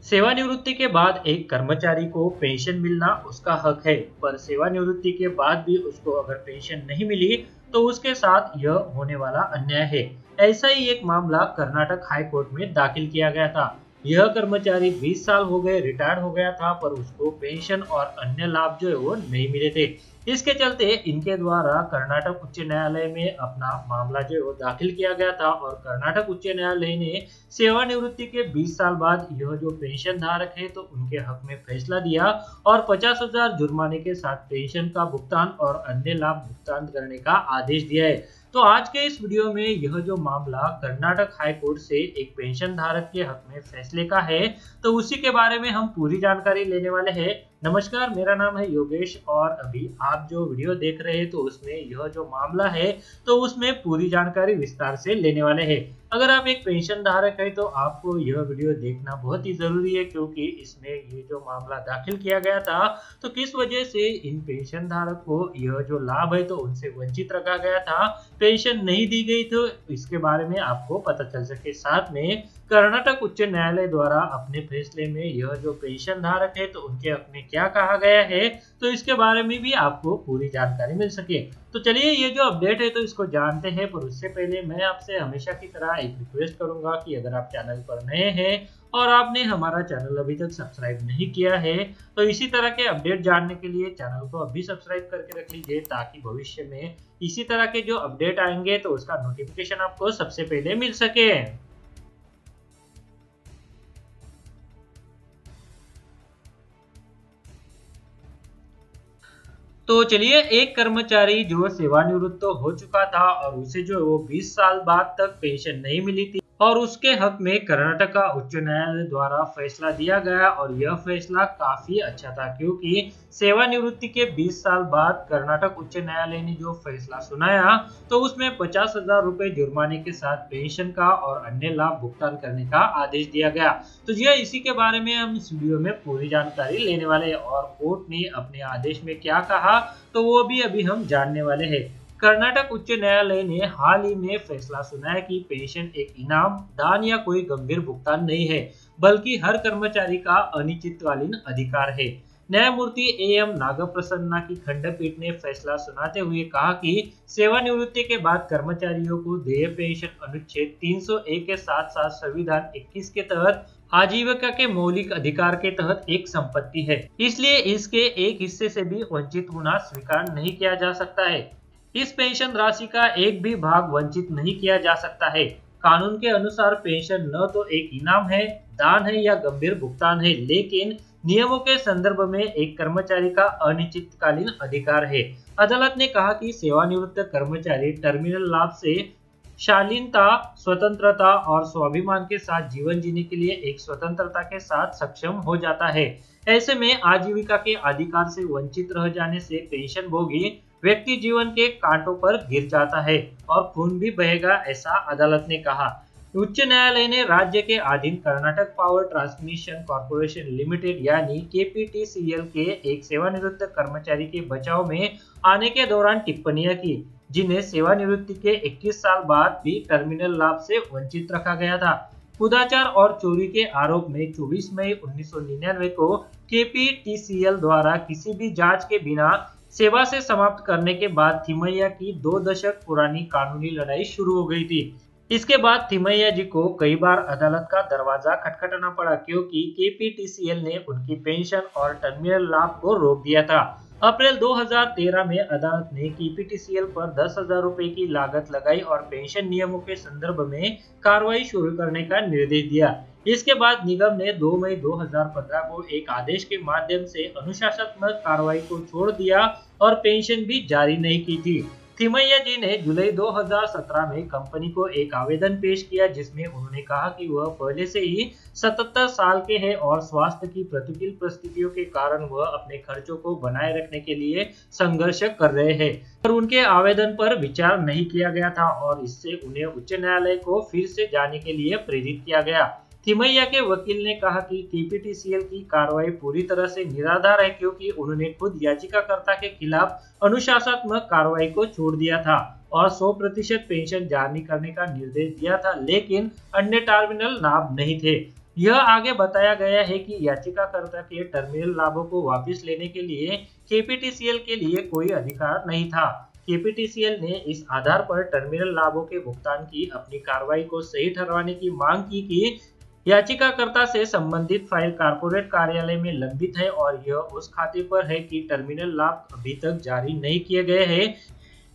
सेवानिवृत्ति के बाद एक कर्मचारी को पेंशन मिलना उसका हक है, पर सेवानिवृत्ति के बाद भी उसको अगर पेंशन नहीं मिली तो उसके साथ यह होने वाला अन्याय है। ऐसा ही एक मामला कर्नाटक हाई कोर्ट में दाखिल किया गया था। यह कर्मचारी 20 साल हो गए रिटायर्ड हो गया था, पर उसको पेंशन और अन्य लाभ जो है वो नहीं मिले थे। इसके चलते इनके द्वारा कर्नाटक उच्च न्यायालय में अपना मामला जो है वो दाखिल किया गया था और कर्नाटक उच्च न्यायालय ने सेवानिवृत्ति के 20 साल बाद यह जो पेंशन धारक है तो उनके हक में फैसला दिया और 50,000 जुर्माने के साथ पेंशन का भुगतान और अन्य लाभ भुगतान करने का आदेश दिया है। तो आज के इस वीडियो में यह जो मामला कर्नाटक हाई कोर्ट से एक पेंशन धारक के हक में फैसले का है, तो उसी के बारे में हम पूरी जानकारी लेने वाले हैं। नमस्कार, मेरा नाम है योगेश और अभी आप जो वीडियो देख रहे हैं तो उसमें यह जो मामला है तो उसमें पूरी जानकारी विस्तार से लेने वाले हैं। अगर आप एक पेंशन धारक है तो आपको यह वीडियो देखना बहुत ही जरूरी है, क्योंकि इसमें ये जो मामला दाखिल किया गया था तो किस वजह से इन पेंशन धारक को यह जो लाभ है तो उनसे वंचित रखा गया था, पेंशन नहीं दी गई, तो इसके बारे में आपको पता चल सके। साथ में कर्नाटक उच्च न्यायालय द्वारा अपने फैसले में यह जो पेंशन धारक है तो उनके हक में क्या कहा गया है तो इसके बारे में भी आपको पूरी जानकारी मिल सके। तो चलिए ये जो अपडेट है तो इसको जानते हैं, पर उससे पहले मैं आपसे हमेशा की तरह एक रिक्वेस्ट करूंगा कि अगर आप चैनल पर नए हैं और आपने हमारा चैनल अभी तक सब्सक्राइब नहीं किया है तो इसी तरह के अपडेट जानने के लिए चैनल को अभी सब्सक्राइब करके रख लीजिए, ताकि भविष्य में इसी तरह के जो अपडेट आएंगे तो उसका नोटिफिकेशन आपको सबसे पहले मिल सके। तो चलिए, एक कर्मचारी जो सेवानिवृत्त हो चुका था और उसे जो वो 20 साल बाद तक पेंशन नहीं मिली थी और उसके हक में कर्नाटक का उच्च न्यायालय द्वारा फैसला दिया गया और यह फैसला काफी अच्छा था, क्योंकि सेवानिवृत्ति के 20 साल बाद कर्नाटक उच्च न्यायालय ने जो फैसला सुनाया तो उसमें 50,000 रुपए जुर्माने के साथ पेंशन का और अन्य लाभ भुगतान करने का आदेश दिया गया। तो जी इसी के बारे में हम इस वीडियो में पूरी जानकारी लेने वाले हैं और कोर्ट ने अपने आदेश में क्या कहा तो वो भी अभी हम जानने वाले हैं। कर्नाटक उच्च न्यायालय ने हाल ही में फैसला सुनाया कि पेंशन एक इनाम, दान या कोई गंभीर भुगतान नहीं है, बल्कि हर कर्मचारी का अनिश्चितकालीन अधिकार है। न्यायमूर्ति एएम नागप्रसन्ना की खंडपीठ ने फैसला सुनाते हुए कहा कि सेवानिवृत्ति के बाद कर्मचारियों को देय पेंशन अनुच्छेद 301 के साथ साथ संविधान 21 के तहत आजीविका के मौलिक अधिकार के तहत एक संपत्ति है, इसलिए इसके एक हिस्से से भी वंचित होना स्वीकार नहीं किया जा सकता है। इस पेंशन राशि का एक भी भाग वंचित नहीं किया जा सकता है। कानून के अनुसार पेंशन न तो एक इनाम है, दान है या गंभीर भुगतान है, लेकिन नियमों के संदर्भ में एक कर्मचारी का अनिश्चितकालीन अधिकार है। अदालत ने कहा कि सेवानिवृत्त कर्मचारी टर्मिनल लाभ से शालीनता, स्वतंत्रता और स्वाभिमान के साथ जीवन जीने के लिए एक स्वतंत्रता के साथ सक्षम हो जाता है। ऐसे में आजीविका के अधिकार से वंचित रह जाने से पेंशन भोगी व्यक्ति जीवन के कांटों पर गिर जाता है और खून भी बहेगा, ऐसा अदालत ने कहा। उच्च न्यायालय ने राज्य के अधीन Karnataka power transmission corporation limited यानी केपीटीसीएल के एक सेवानिवृत्त कर्मचारी के बचाव में आने के दौरान टिप्पणियां की, जिन्हें सेवानिवृत्ति के 21 साल बाद भी टर्मिनल लाभ से वंचित रखा गया था। खुदाचार और चोरी के आरोप में 24 मई 1999 को केपीटीसीएल द्वारा किसी भी जांच के बिना सेवा से समाप्त करने के बाद थिमैया की 2 दशक पुरानी कानूनी लड़ाई शुरू हो गई थी। इसके बाद थिमैया जी को कई बार अदालत का दरवाजा खटखटाना पड़ा, क्योंकि केपीटीसीएल ने उनकी पेंशन और टर्मिनल लाभ को रोक दिया था। अप्रैल 2013 में अदालत ने केपीटीसीएल पर 10,000 रुपए की लागत लगाई और पेंशन नियमों के संदर्भ में कार्रवाई शुरू करने का निर्देश दिया। इसके बाद निगम ने 2 मई 2015 को एक आदेश के माध्यम से अनुशासनात्मक कार्रवाई को छोड़ दिया और पेंशन भी जारी नहीं की थी। थिमैया जी ने जुलाई 2017 में कंपनी को एक आवेदन पेश किया, जिसमें उन्होंने कहा कि वह पहले से ही 77 साल के हैं और स्वास्थ्य की प्रतिकूल परिस्थितियों के कारण वह अपने खर्चों को बनाए रखने के लिए संघर्ष कर रहे हैं, पर उनके आवेदन पर विचार नहीं किया गया था और इससे उन्हें उच्च न्यायालय को फिर से जाने के लिए प्रेरित किया गया। थिमैया के वकील ने कहा कि केपीटीसीएल की कार्रवाई पूरी तरह से निराधार है, क्योंकि उन्होंने खुद याचिकाकर्ता के खिलाफ अनुशासनात्मक कार्रवाई को छोड़ दिया था और 100% पेंशन जारी करने का निर्देश दिया था, लेकिन अन्य टर्मिनल लाभ नहीं थे। यह आगे बताया गया है कि याचिकाकर्ता के टर्मिनल लाभों को वापस लेने के लिए केपीटीसीएल के लिए कोई अधिकार नहीं था। केपीटीसीएल ने इस आधार पर टर्मिनल लाभों के भुगतान की अपनी कार्रवाई को सही ठहराने की मांग की कि याचिकाकर्ता से संबंधित फाइल कारपोरेट कार्यालय में लंबित है और यह उस खाते पर है कि टर्मिनल लाभ अभी तक जारी नहीं किए गए हैं,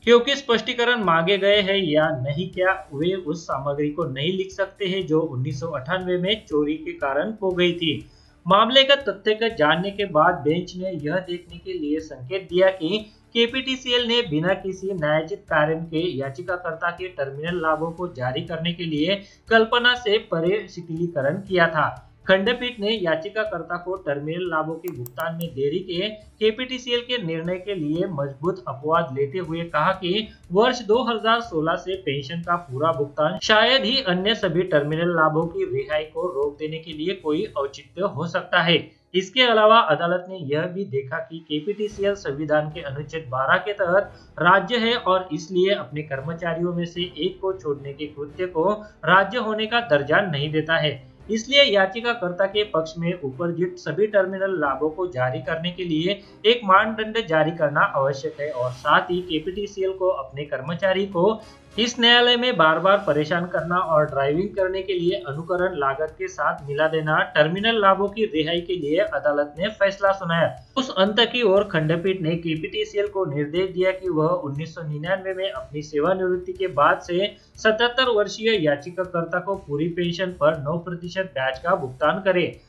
क्योंकि स्पष्टीकरण मांगे गए हैं या नहीं, क्या वे उस सामग्री को नहीं लिख सकते हैं जो 1998 में चोरी के कारण खो गई थी। मामले का तथ्य को जानने के बाद बेंच ने यह देखने के लिए संकेत दिया कि केपीटीसीएल ने बिना किसी न्यायोचित कारण के याचिकाकर्ता के टर्मिनल लाभों को जारी करने के लिए कल्पना से परे शिथिलीकरण किया था। खंडपीठ ने याचिकाकर्ता को टर्मिनल लाभों के भुगतान में देरी के केपीटीसीएल के निर्णय के लिए मजबूत अपवाद लेते हुए कहा कि वर्ष 2016 से पेंशन का पूरा भुगतान शायद ही अन्य सभी टर्मिनल लाभों की रिहाई को रोक देने के लिए कोई औचित्य हो सकता है। इसके अलावा अदालत ने यह भी देखा कि केपीटीसीएल संविधान के अनुच्छेद 12 के तहत राज्य है और इसलिए अपने कर्मचारियों में से एक को छोड़ने के कृत्य को राज्य होने का दर्जा नहीं देता है। इसलिए याचिकाकर्ता के पक्ष में उपर्युक्त सभी टर्मिनल लाभों को जारी करने के लिए एक मानदंड जारी करना आवश्यक है और साथ ही केपीटीसीएल को अपने कर्मचारी को इस न्यायालय में बार बार परेशान करना और ड्राइविंग करने के लिए अनुकरण लागत के साथ मिला देना टर्मिनल लाभों की रिहाई के लिए अदालत ने फैसला सुनाया। उस अंत की ओर खंडपीठ ने केपीटीसीएल को निर्देश दिया कि वह 1999 में अपनी सेवानिवृत्ति के बाद से 77 वर्षीय याचिकाकर्ता को पूरी पेंशन पर 9% ब्याज का भुगतान करे।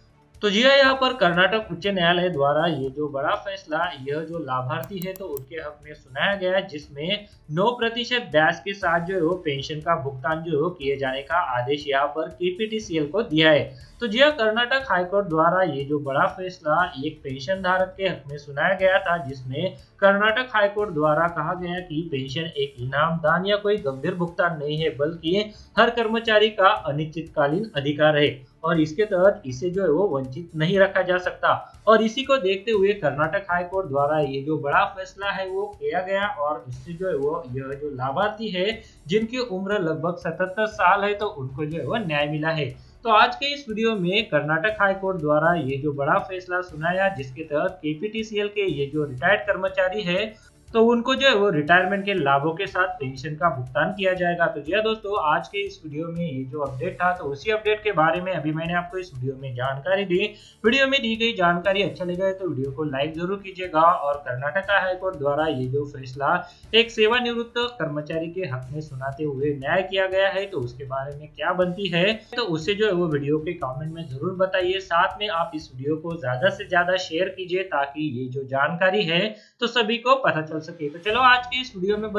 तो जी हाँ, यहाँ पर कर्नाटक उच्च न्यायालय द्वारा ये जो बड़ा फैसला यह जो लाभार्थी है तो उनके हक में सुनाया गया, जिसमें 9% ब्याज के साथ जो है वो पेंशन का भुगतान जो है किए जाने का आदेश यहाँ पर केपीटीसीएल को दिया है। तो जी हाँ, कर्नाटक हाईकोर्ट द्वारा ये जो बड़ा फैसला एक पेंशन धारक के हक में सुनाया गया था, जिसमें कर्नाटक हाईकोर्ट द्वारा कहा गया कि पेंशन एक इनाम, दान या कोई गंभीर भुगतान नहीं है, बल्कि हर कर्मचारी का अनिश्चितकालीन अधिकार है और इसके तहत इसे जो है वो वंचित नहीं रखा जा सकता। और इसी को देखते हुए कर्नाटक हाईकोर्ट द्वारा ये जो बड़ा फैसला है वो किया गया और इससे जो है वो यह जो लाभार्थी है जिनकी उम्र लगभग 77 साल है तो उनको जो है वो न्याय मिला है। तो आज के इस वीडियो में कर्नाटक हाईकोर्ट द्वारा ये जो बड़ा फैसला सुनाया, जिसके तहत केपीटीसीएल के ये जो रिटायर्ड कर्मचारी है तो उनको जो है वो रिटायरमेंट के लाभों के साथ पेंशन का भुगतान किया जाएगा। तो जी दोस्तों, आज के इस वीडियो में ये जो अपडेट था तो उसी अपडेट के बारे में अभी मैंने आपको इस वीडियो में जानकारी दी। वीडियो में दी गई जानकारी अच्छा लगा है तो वीडियो को लाइक जरूर कीजिएगा। और कर्नाटक हाईकोर्ट द्वारा ये जो फैसला एक सेवानिवृत्त कर्मचारी के हक में सुनाते हुए न्याय किया गया है तो उसके बारे में क्या बनती है तो उसे जो है वो वीडियो के कॉमेंट में जरूर बताइए। साथ में आप इस वीडियो को ज्यादा से ज्यादा शेयर कीजिए ताकि ये जो जानकारी है तो सभी को पता चल सके। तो चलो आज के इस वीडियो में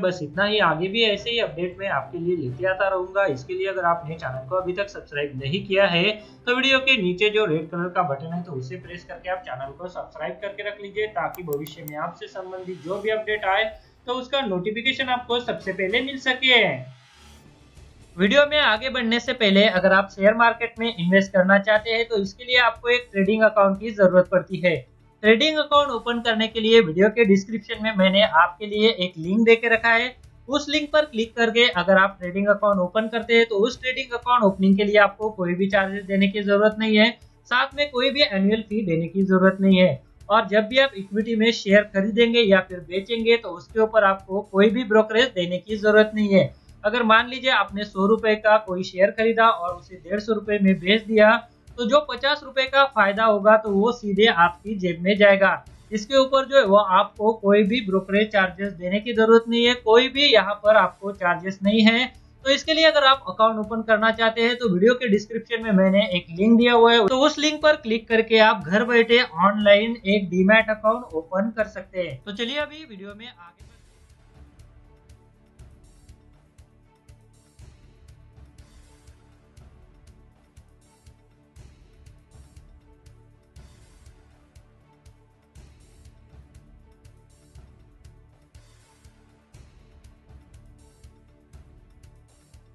बस इतना ही। आगे भी ऐसे ही अपडेट में आपके लिए लेते आता रहूंगा। इसके लिए अगर आपने चैनल को अभी तक सब्सक्राइब नहीं किया है तो वीडियो के नीचे जो रेड कलर का बटन है तो उसे प्रेस करके आप चैनल को सब्सक्राइब करके रख लीजिए ताकि भविष्य में आपसे संबंधित जो भी अपडेट आए तो उसका नोटिफिकेशन आपको सबसे पहले मिल सके। वीडियो में आगे बढ़ने से पहले अगर आप शेयर मार्केट में इन्वेस्ट करना चाहते हैं तो इसके लिए आपको एक ट्रेडिंग अकाउंट की जरूरत पड़ती है। ट्रेडिंग अकाउंट ओपन करने के लिए वीडियो के डिस्क्रिप्शन में मैंने आपके लिए एक लिंक देके रखा है। उस लिंक पर क्लिक करके अगर आप ट्रेडिंग अकाउंट ओपन करते हैं तो उस ट्रेडिंग अकाउंट ओपनिंग के लिए आपको कोई भी चार्जेस देने की जरूरत नहीं है, साथ में कोई भी एनुअल फी देने की जरूरत नहीं है। और जब भी आप इक्विटी में शेयर खरीदेंगे या फिर बेचेंगे तो उसके ऊपर आपको कोई भी ब्रोकरेज देने की जरूरत नहीं है। अगर मान लीजिए आपने 100 रुपए का कोई शेयर खरीदा और उसे 150 रुपए में बेच दिया तो जो 50 रुपए का फायदा होगा तो वो सीधे आपकी जेब में जाएगा। इसके ऊपर जो है वो आपको कोई भी ब्रोकरेज चार्जेस देने की जरूरत नहीं है, कोई भी यहाँ पर आपको चार्जेस नहीं है। तो इसके लिए अगर आप अकाउंट ओपन करना चाहते हैं तो वीडियो के डिस्क्रिप्शन में मैंने एक लिंक दिया हुआ है, तो उस लिंक पर क्लिक करके आप घर बैठे ऑनलाइन एक डीमैट अकाउंट ओपन कर सकते हैं। तो चलिए अभी वीडियो में आगे